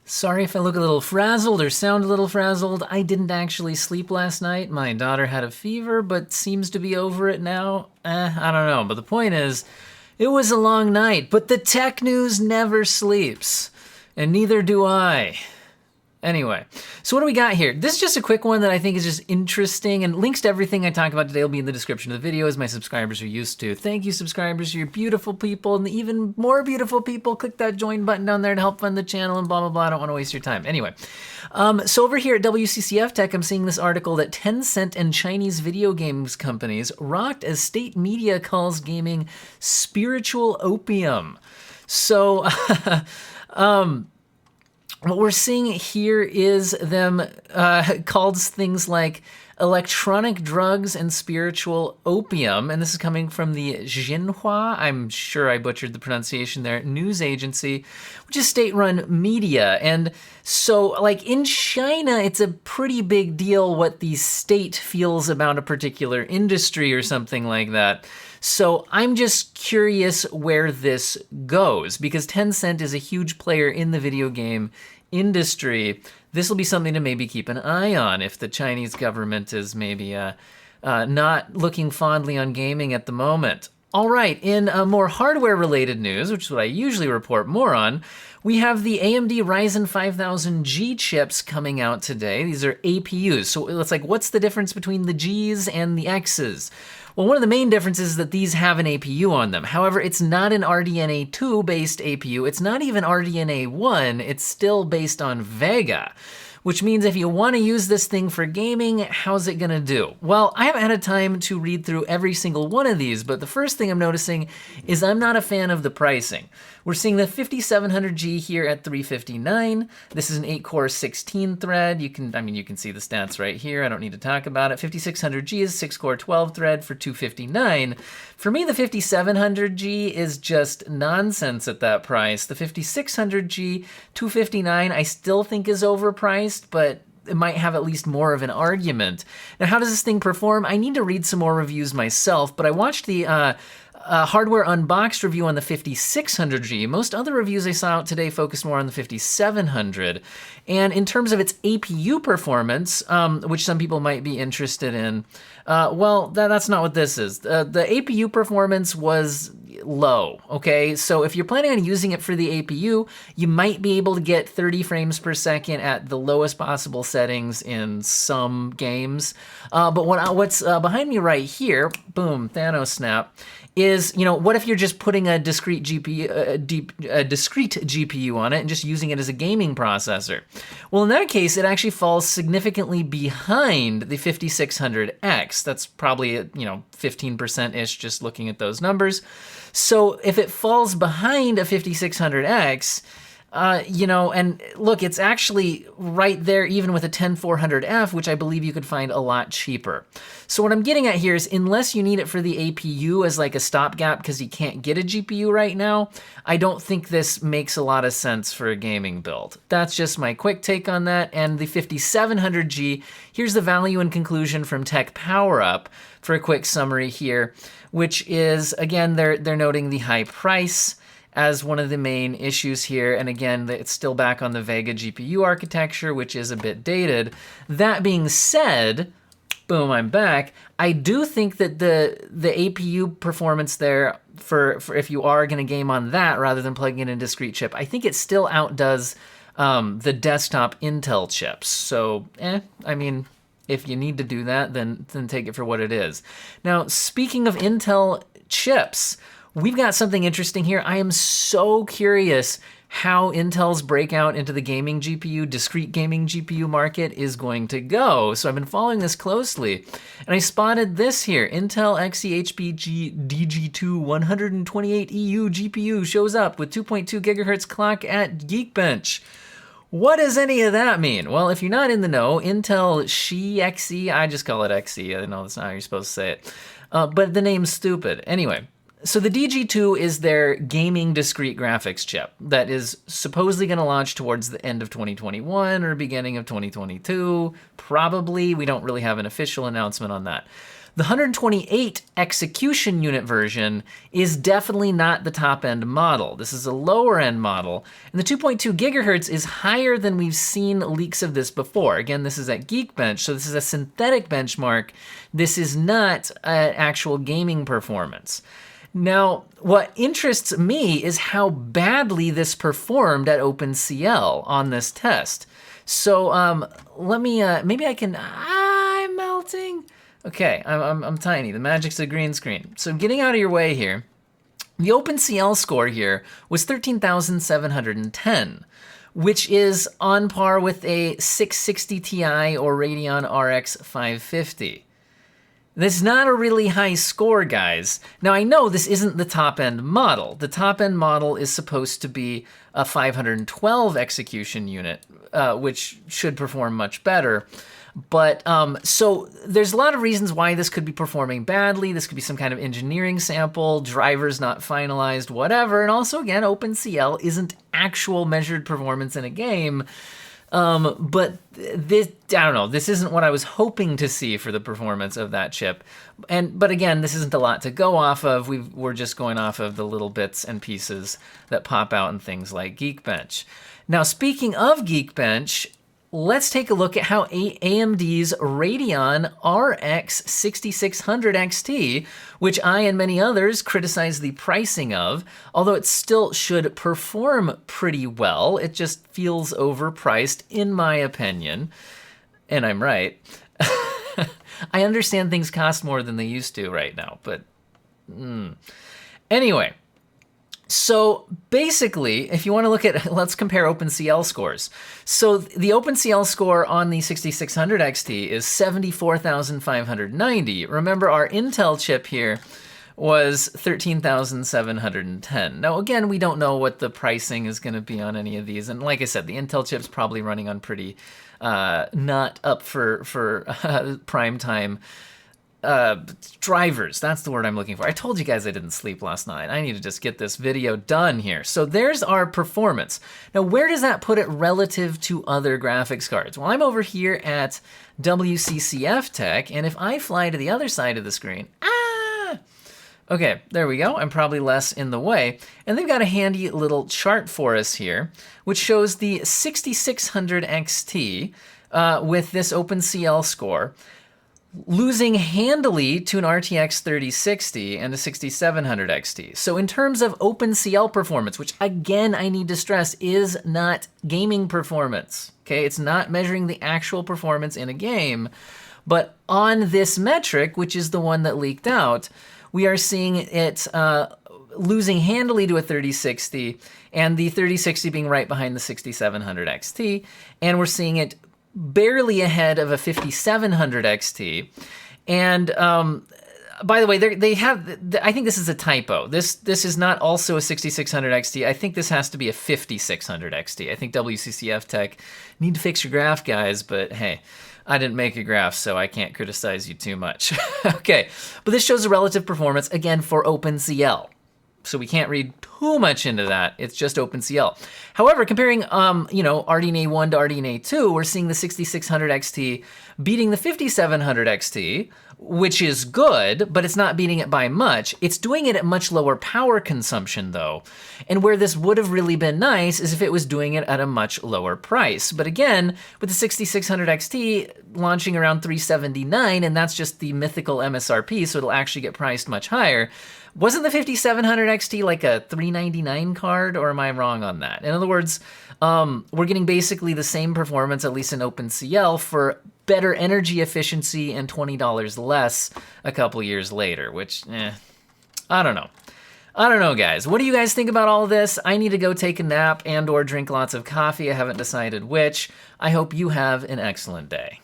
Sorry if I look a little frazzled or sound a little frazzled. I didn't actually sleep last night. My daughter had a fever, but seems to be over it now. I don't know. But the point is, it was a long night, but the tech news never sleeps. And neither do I. Anyway, so what do we got here? This is just a quick one that I think is just interesting, and links to everything I talk about today will be in the description of the video, as my subscribers are used to. Thank you, subscribers. You're beautiful people, and even more beautiful people. Click that join button down there to help fund the channel and blah, blah, blah. I don't want to waste your time. Anyway, so over here at WCCF Tech, I'm seeing this article that Tencent and Chinese video games companies rocked as state media calls gaming spiritual opium. So, what we're seeing here is them called things like electronic drugs and spiritual opium, and this is coming from the Xinhua, I'm sure I butchered the pronunciation there, news agency, which is state-run media. And so, like, in China, it's a pretty big deal what the state feels about a particular industry or something like that. So I'm just curious where this goes, because Tencent is a huge player in the video game industry. This will be something to maybe keep an eye on if the Chinese government is maybe not looking fondly on gaming at the moment. All right, in more hardware-related news, which is what I usually report more on, we have the AMD Ryzen 5000G chips coming out today. These are APUs. So it's like, what's the difference between the Gs and the Xs? Well, one of the main differences is that these have an APU on them. However, it's not an RDNA 2 based APU. It's not even RDNA 1. It's still based on Vega, which means if you want to use this thing for gaming, how's it gonna do? Well, I haven't had a time to read through every single one of these, but the first thing I'm noticing is I'm not a fan of the pricing. We're seeing the 5700G here at $359. This is an 8-core 16 thread. You can see the stats right here. I don't need to talk about it. 5600G is 6-core 12 thread for $259. For me, the 5700G is just nonsense at that price. The 5600G, $259, I still think is overpriced, but it might have at least more of an argument. Now, how does this thing perform? I need to read some more reviews myself, but I watched the hardware unboxed review on the 5600G. Most other reviews I saw out today focus more on the 5700. And in terms of its APU performance, which some people might be interested in, well, that's not what this is. The APU performance was low, okay? So if you're planning on using it for the APU, you might be able to get 30 frames per second at the lowest possible settings in some games. But what's behind me right here, boom, Thanos snap, is, what if you're just putting a discrete GPU on it and just using it as a gaming processor? Well, in that case, it actually falls significantly behind the 5600X. That's probably, 15%-ish just looking at those numbers. So if it falls behind a 5600X, and look, it's actually right there even with a 10400F, which I believe you could find a lot cheaper. So what I'm getting at here is, unless you need it for the APU as like a stopgap because you can't get a GPU right now, I don't think this makes a lot of sense for a gaming build. That's just my quick take on that. And the 5700G, here's the value and conclusion from Tech Power Up for a quick summary here, which is, again, they're noting the high price as one of the main issues here. And again, it's still back on the Vega GPU architecture, which is a bit dated. That being said, boom, I'm back. I do think that the APU performance there for if you are gonna game on that rather than plugging in a discrete chip, I think it still outdoes the desktop Intel chips. So, if you need to do that, then take it for what it is. Now, speaking of Intel chips, we've got something interesting here. I am so curious how Intel's breakout into the gaming GPU, discrete gaming GPU market is going to go. So I've been following this closely, and I spotted this here. Intel Xe-HPG DG2 128EU GPU shows up with 2.2 gigahertz clock at Geekbench. What does any of that mean? Well, if you're not in the know, Intel Xe, I just call it Xe. I know that's not how you're supposed to say it, but the name's stupid. Anyway. So the DG2 is their gaming discrete graphics chip that is supposedly going to launch towards the end of 2021 or beginning of 2022. Probably. We don't really have an official announcement on that. The 128 execution unit version is definitely not the top-end model. This is a lower-end model, and the 2.2 gigahertz is higher than we've seen leaks of this before. Again, this is at Geekbench, so this is a synthetic benchmark. This is not actual gaming performance. Now, what interests me is how badly this performed at OpenCL on this test. So let me, maybe I can, I'm melting. Okay, I'm tiny, the magic's a green screen. So getting out of your way here, the OpenCL score here was 13,710, which is on par with a 660 Ti or Radeon RX 550. That's not a really high score, guys. Now, I know this isn't the top-end model. The top-end model is supposed to be a 512 execution unit, which should perform much better. But, so there's a lot of reasons why this could be performing badly. This could be some kind of engineering sample, drivers not finalized, whatever. And also, again, OpenCL isn't actual measured performance in a game. But this, I don't know, this isn't what I was hoping to see for the performance of that chip. But again, this isn't a lot to go off of. We're just going off of the little bits and pieces that pop out in things like Geekbench. Now, speaking of Geekbench, let's take a look at how AMD's Radeon RX 6600 XT, which I and many others criticize the pricing of, although it still should perform pretty well. It just feels overpriced, in my opinion. And I'm right. I understand things cost more than they used to right now, but anyway. So basically, if you want to look at, let's compare OpenCL scores. So the OpenCL score on the 6600 XT is 74,590. Remember, our Intel chip here was 13,710. Now, again, we don't know what the pricing is going to be on any of these. And like I said, the Intel chip's probably running on pretty not up for prime time drivers. That's the word I'm looking for. I told you guys I didn't sleep last night. I need to just get this video done here. So there's our performance. Now, where does that put it relative to other graphics cards? Well, I'm over here at WCCF Tech, and if I fly to the other side of the screen, okay, there we go. I'm probably less in the way. And they've got a handy little chart for us here, which shows the 6600 XT with this OpenCL score, losing handily to an RTX 3060 and a 6700 XT. So in terms of OpenCL performance, which again I need to stress is not gaming performance, okay? It's not measuring the actual performance in a game, but on this metric, which is the one that leaked out, we are seeing it losing handily to a 3060 and the 3060 being right behind the 6700 XT, and we're seeing it barely ahead of a 5700 XT. And by the way, they have, I think this is a typo. This is not also a 6600 XT. I think this has to be a 5600 XT. I think WCCF Tech need to fix your graph, guys, but hey, I didn't make a graph, so I can't criticize you too much. Okay, but this shows the relative performance, again, for OpenCL. So we can't read too much into that. It's just OpenCL. However, comparing, RDNA 1 to RDNA 2, we're seeing the 6600 XT beating the 5700 XT, which is good, but it's not beating it by much. It's doing it at much lower power consumption, though. And where this would have really been nice is if it was doing it at a much lower price. But again, with the 6600 XT launching around $379, and that's just the mythical MSRP, so it'll actually get priced much higher. Wasn't the 5700 XT like a $399 card, or am I wrong on that? In other words, we're getting basically the same performance, at least in OpenCL, for better energy efficiency and $20 less a couple years later, which, I don't know. I don't know, guys. What do you guys think about all of this? I need to go take a nap and or drink lots of coffee. I haven't decided which. I hope you have an excellent day.